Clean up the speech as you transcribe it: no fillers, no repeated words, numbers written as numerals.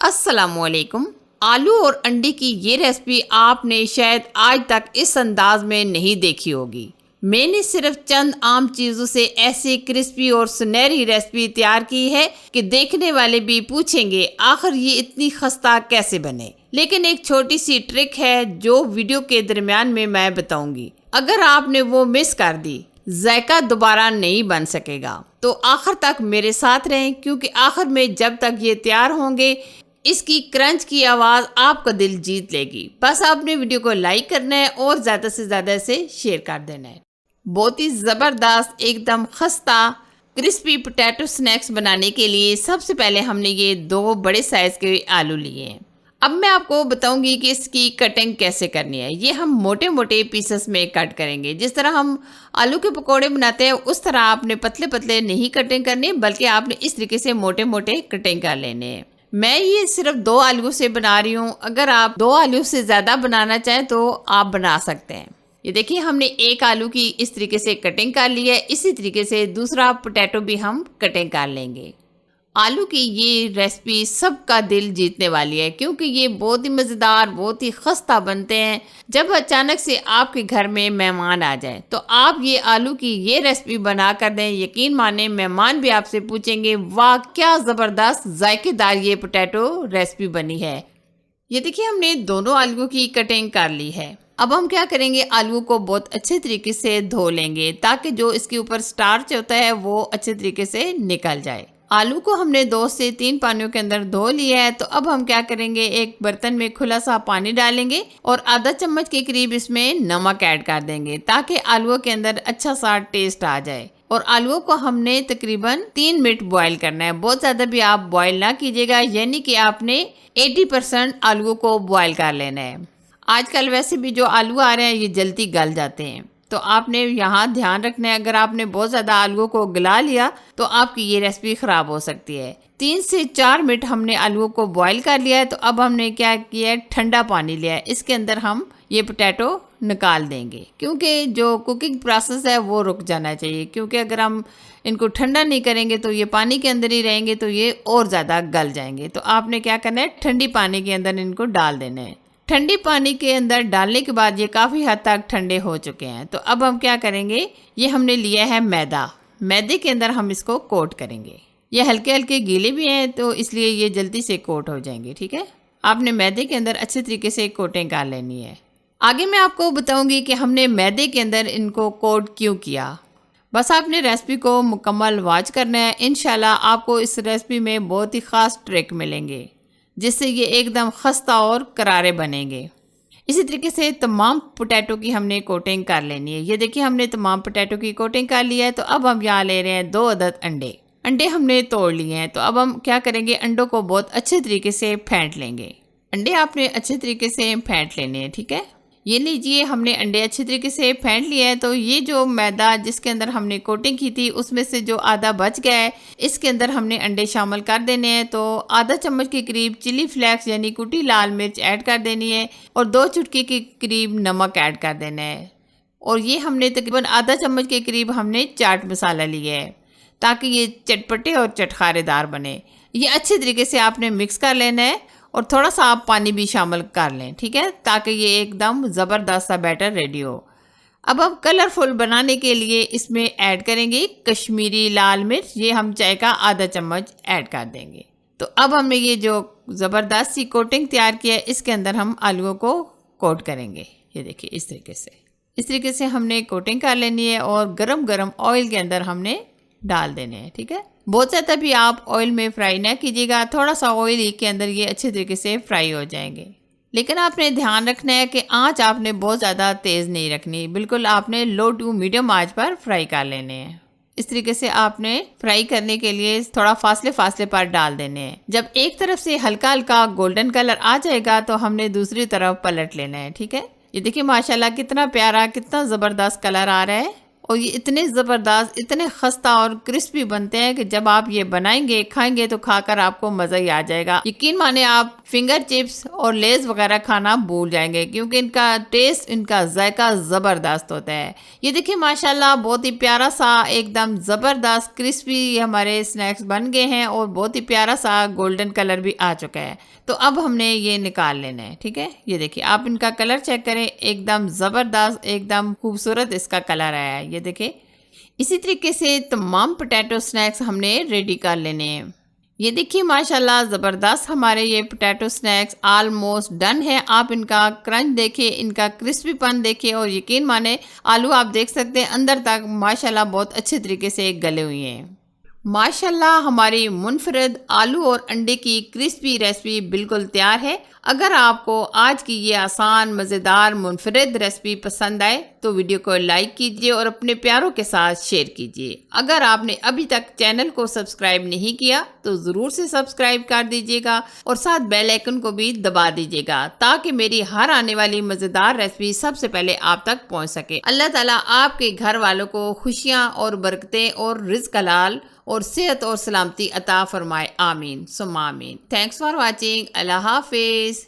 अस्सलामुअलैकुम। आलू और अंडे की ये रेसिपी आपने शायद आज तक इस अंदाज में नहीं देखी होगी। मैंने सिर्फ चंद आम चीज़ों से ऐसी क्रिस्पी और सुनहरी रेसिपी तैयार की है कि देखने वाले भी पूछेंगे आखिर ये इतनी खस्ता कैसे बने। लेकिन एक छोटी सी ट्रिक है जो वीडियो के दरमियान में मैं बताऊंगी। अगर आपने वो मिस कर दी जायका दोबारा नहीं बन सकेगा। तो आखिर तक मेरे साथ रहें क्योंकि आखिर में जब तक ये तैयार होंगे इसकी क्रंच की आवाज़ आपका दिल जीत लेगी। बस आपने वीडियो को लाइक करना है और ज़्यादा से ज़्यादा इसे शेयर कर देना है। बहुत ही ज़बरदस्त एकदम खस्ता क्रिस्पी पोटैटो स्नैक्स बनाने के लिए सबसे पहले हमने ये 2 बड़े साइज़ के आलू लिए हैं। अब मैं आपको बताऊंगी कि इसकी कटिंग कैसे करनी है। ये हम मोटे मोटे पीसेस में कट करेंगे। जिस तरह हम आलू के पकोड़े बनाते हैं उस तरह आपने पतले पतले नहीं कटिंग करनी, बल्कि आपने इस तरीके से मोटे मोटे कटिंग कर लेने हैं। मैं ये सिर्फ 2 आलू से बना रही हूँ। अगर आप 2 आलू से ज़्यादा बनाना चाहें तो आप बना सकते हैं। ये देखिए हमने 1 आलू की इस तरीके से कटिंग कर ली है। इसी तरीके से दूसरा पोटैटो भी हम कटिंग कर लेंगे। आलू की ये रेसिपी सबका दिल जीतने वाली है क्योंकि ये बहुत ही मज़ेदार, बहुत ही खस्ता बनते हैं। जब अचानक से आपके घर में मेहमान आ जाए तो आप ये आलू की ये रेसिपी बना कर दें, यकीन माने मेहमान भी आपसे पूछेंगे वाह क्या ज़बरदस्त जायकेदार ये पोटैटो रेसिपी बनी है। ये देखिए हमने दोनों आलू की कटिंग कर ली है। अब हम क्या करेंगे, आलू को बहुत अच्छे तरीके से धो लेंगे ताकि जो इसके ऊपर स्टार्च होता है वो अच्छे तरीके से निकल जाए। आलू को हमने 2 से 3 पानियों के अंदर धो लिया है। तो अब हम क्या करेंगे, एक बर्तन में खुला सा पानी डालेंगे और आधा चम्मच के करीब इसमें नमक ऐड कर देंगे ताकि आलूओं के अंदर अच्छा सा टेस्ट आ जाए। और आलूओं को हमने तकरीबन 3 मिनट बॉईल करना है। बहुत ज़्यादा भी आप बॉईल ना कीजिएगा, यानी कि आपने 80% आलूओं को बॉईल कर लेना है। आजकल वैसे भी जो आलू आ रहे हैं ये जल्दी गल जाते हैं, तो आपने यहाँ ध्यान रखना है। अगर आपने बहुत ज़्यादा आलूओं को गला लिया तो आपकी ये रेसिपी ख़राब हो सकती है। 3 से 4 मिनट हमने आलूओं को बॉईल कर लिया है। तो अब हमने क्या किया है, ठंडा पानी लिया है। इसके अंदर हम ये पोटैटो निकाल देंगे क्योंकि जो कुकिंग प्रोसेस है वो रुक जाना चाहिए। क्योंकि अगर हम इनको ठंडा नहीं करेंगे तो ये पानी के अंदर ही रहेंगे तो ये और ज़्यादा गल जाएंगे। तो आपने क्या करना है, ठंडी पानी के अंदर इनको डाल देना है। ठंडी पानी के अंदर डालने के बाद ये काफ़ी हद तक ठंडे हो चुके हैं। तो अब हम क्या करेंगे, ये हमने लिया है मैदा। मैदे के अंदर हम इसको कोट करेंगे। ये हल्के हल्के गीले भी हैं तो इसलिए ये जल्दी से कोट हो जाएंगे। ठीक है, आपने मैदे के अंदर अच्छे तरीके से कोटिंग कर लेनी है। आगे मैं आपको बताऊंगी कि हमने मैदे के अंदर इनको कोट क्यों किया। बस आपने रेसिपी को मुकम्मल वॉच करना है। इंशाल्लाह आपको इस रेसिपी में बहुत ही ख़ास ट्रिक मिलेंगे जिससे ये एकदम खस्ता और करारे बनेंगे। इसी तरीके से तमाम पोटैटो की हमने कोटिंग कर लेनी है। ये देखिए हमने तमाम पोटैटो की कोटिंग कर लिया है। तो अब हम यहाँ ले रहे हैं 2 अदद अंडे। अंडे हमने तोड़ लिए हैं। तो अब हम क्या करेंगे, अंडों को बहुत अच्छे तरीके से फेंट लेंगे। अंडे आपने अच्छे तरीके से फेंट लेने हैं। ठीक है, ये लीजिए हमने अंडे अच्छे तरीके से फेंट लिया है। तो ये जो मैदा जिसके अंदर हमने कोटिंग की थी उसमें से जो आधा बच गया है इसके अंदर हमने अंडे शामिल कर देने हैं। तो आधा चम्मच के करीब चिली फ्लेक्स यानी कुटी लाल मिर्च ऐड कर देनी है और 2 चुटकी के करीब नमक ऐड कर देना है। और ये हमने तकरीबन आधा चम्मच के करीब हमने चाट मसाला लिया है ताकि ये चटपटे और चटखारेदार बने। ये अच्छे तरीके से आपने मिक्स कर लेना है और थोड़ा सा आप पानी भी शामिल कर लें। ठीक है, ताकि ये एकदम ज़बरदस्त सा बैटर रेडी हो। अब हम कलरफुल बनाने के लिए इसमें ऐड करेंगे कश्मीरी लाल मिर्च। ये हम चाय का आधा चम्मच ऐड कर देंगे। तो अब हमने ये जो ज़बरदस्त सी कोटिंग तैयार किया है इसके अंदर हम आलूओं को कोट करेंगे। ये देखिए इस तरीके से हमने कोटिंग कर लेनी है और गरम गरम ऑयल के अंदर हमने डाल देने हैं। ठीक है, बहुत ज़्यादा भी आप ऑयल में फ्राई ना कीजिएगा, थोड़ा सा ऑयल के अंदर ये अच्छे तरीके से फ्राई हो जाएंगे। लेकिन आपने ध्यान रखना है कि आंच आपने बहुत ज़्यादा तेज़ नहीं रखनी, बिल्कुल आपने लो टू मीडियम आंच पर फ्राई कर लेने हैं। इस तरीके से आपने फ्राई करने के लिए थोड़ा फासले पर डाल देने हैं। जब एक तरफ से हल्का हल्का गोल्डन कलर आ जाएगा तो हमने दूसरी तरफ पलट लेना है। ठीक है, ये देखिए माशाल्लाह कितना प्यारा, कितना ज़बरदस्त कलर आ रहा है। और ये इतने ज़बरदस्त, इतने खस्ता और क्रिस्पी बनते हैं कि जब आप ये बनाएंगे खाएंगे तो खाकर आपको मज़ा ही आ जाएगा। यकीन माने आप फिंगर चिप्स और लेस वगैरह खाना भूल जाएंगे क्योंकि इनका टेस्ट, इनका जायका ज़बरदस्त होता है। ये देखिए माशाल्लाह बहुत ही प्यारा सा एकदम ज़बरदस्त क्रिस्पी हमारे स्नैक्स बन गए हैं और बहुत ही प्यारा सा गोल्डन कलर भी आ चुका है। तो अब हमने ये निकाल लेना है, ठीक है। ये देखिए आप इनका कलर चेक करें, एकदम ज़बरदस्त, एकदम खूबसूरत इसका कलर आया है। ये देखिए इसी तरीके से तमाम पोटैटो स्नैक्स हमने रेडी कर लेने हैं। ये देखिए माशाल्लाह ज़बरदस्त हमारे ये पोटैटो स्नैक्स ऑलमोस्ट डन है। आप इनका क्रंच देखिए, इनका क्रिस्पीपन देखिए और यकीन माने आलू आप देख सकते हैं अंदर तक माशाल्लाह बहुत अच्छे तरीके से गले हुए हैं। माशाल्लाह हमारी मुनफरद आलू और अंडे की क्रिस्पी रेसिपी बिल्कुल तैयार है। अगर आपको आज की ये आसान मज़ेदार मुनफरद रेसिपी पसंद आए तो वीडियो को लाइक कीजिए और अपने प्यारों के साथ शेयर कीजिए। अगर आपने अभी तक चैनल को सब्सक्राइब नहीं किया तो ज़रूर से सब्सक्राइब कर दीजिएगा और साथ बेल आइकन को भी दबा दीजिएगा ताकि मेरी हर आने वाली मज़ेदार रेसिपी सबसे पहले आप तक पहुँच सके। अल्लाह ताला आपके घर वालों को खुशियाँ और बरकतें और रिज़्क़ हलाल और सेहत और सलामती अता फरमाए। आमीन सुम्मा आमीन। Thanks for watching. अल्लाह हाफिज़।